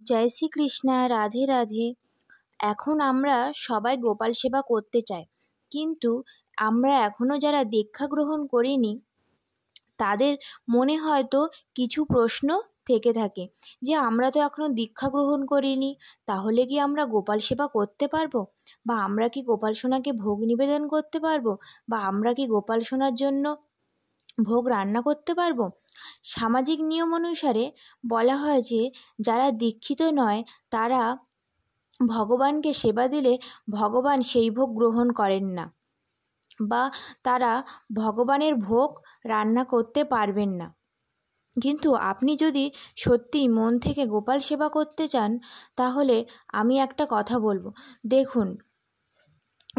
জয় শ্রীকৃষ্ণা, রাধে রাধে। এখন আমরা সবাই গোপাল সেবা করতে চাই, কিন্তু আমরা এখনও যারা দীক্ষা গ্রহণ করিনি তাদের মনে হয়তো কিছু প্রশ্ন থেকে থাকে যে আমরা তো এখনও দীক্ষা গ্রহণ করিনি, তাহলে কি আমরা গোপাল সেবা করতে পারবো? বা আমরা কি গোপাল সোনাকে ভোগ নিবেদন করতে পারবো? বা আমরা কি গোপাল সোনার জন্য ভোগ রান্না করতে পারবো? সামাজিক নিয়ম অনুসারে বলা হয় যে যারা দীক্ষিত নয় তারা ভগবানকে সেবা দিলে ভগবান সেই ভোগ গ্রহণ করেন না, বা তারা ভগবানের ভোগ রান্না করতে পারবেন না। কিন্তু আপনি যদি সত্যি মন থেকে গোপাল সেবা করতে চান, তাহলে আমি একটা কথা বলবো। দেখুন,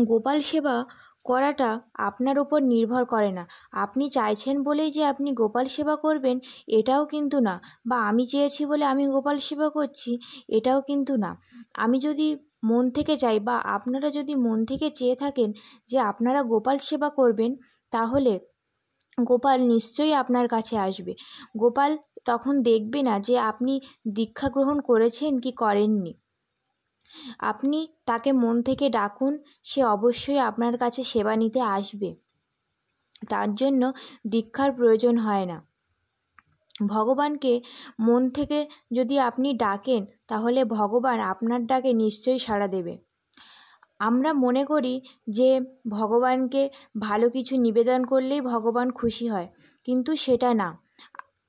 গোপাল সেবা করাটা আপনার উপর নির্ভর করে না। আপনি চাইছেন বলেই যে আপনি গোপাল সেবা করবেন এটাও কিন্তু না, বা আমি চেয়েছি বলে আমি গোপাল সেবা করছি এটাও কিন্তু না। আমি যদি মন থেকে চাই, বা আপনারা যদি মন থেকে চেয়ে থাকেন যে আপনারা গোপাল সেবা করবেন, তাহলে গোপাল নিশ্চয়ই আপনার কাছে আসবে। গোপাল তখন দেখবে না যে আপনি দীক্ষা গ্রহণ করেছেন কি করেননি। আপনি তাকে মন থেকে ডাকুন, সে অবশ্যই আপনার কাছে সেবা নিতে আসবে। তার জন্য দীক্ষার প্রয়োজন হয় না। ভগবানকে মন থেকে যদি আপনি ডাকেন, তাহলে ভগবান আপনার ডাকে নিশ্চয়ই সাড়া দেবে। আমরা মনে করি যে ভগবানকে ভালো কিছু নিবেদন করলেই ভগবান খুশি হয়, কিন্তু সেটা না।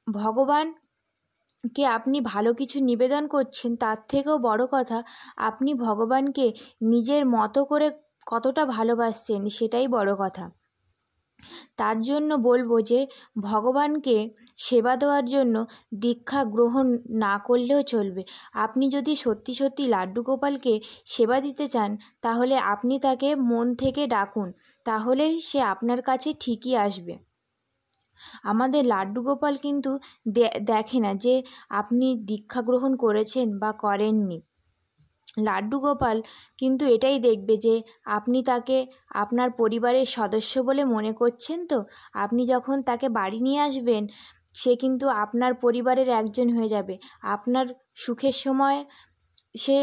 ভগবানকে আপনি ভালো কিছু নিবেদন করছেন, তার থেকেও বড় কথা আপনি ভগবানকে নিজের মতো করে কতটা ভালোবাসছেন সেটাই বড় কথা। তার জন্য বলবো যে ভগবানকে সেবা দেওয়ার জন্য দীক্ষা গ্রহণ না করলেও চলবে। আপনি যদি সত্যি সত্যি লাড্ডু গোপালকে সেবা দিতে চান, তাহলে আপনি তাকে মন থেকে ডাকুন, তাহলেই সে আপনার কাছে ঠিকই আসবে। আমাদের লাড্ডু গোপাল কিন্তু দেখে না যে আপনি দীক্ষা গ্রহণ করেছেন বা করেননি। লাড্ডু গোপাল কিন্তু এটাই দেখবে যে আপনি তাকে আপনার পরিবারের সদস্য বলে মনে করছেন। তো আপনি যখন তাকে বাড়ি নিয়ে আসবেন, সে কিন্তু আপনার পরিবারের একজন হয়ে যাবে। আপনার সুখের সময় সে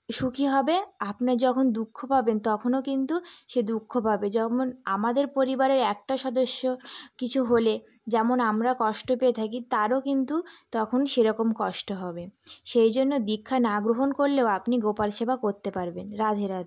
সুখী হবে, আপনার যখন দুঃখ পাবেন তখনও কিন্তু সে দুঃখ পাবে। যেমন আমাদের পরিবারের একটা সদস্য কিছু হলে যেমন আমরা কষ্ট পেয়ে থাকি, তারও কিন্তু তখন সেরকম কষ্ট হবে। সেই জন্য দীক্ষা না গ্রহণ করলেও আপনি গোপাল সেবা করতে পারবেন। রাধে রাধে।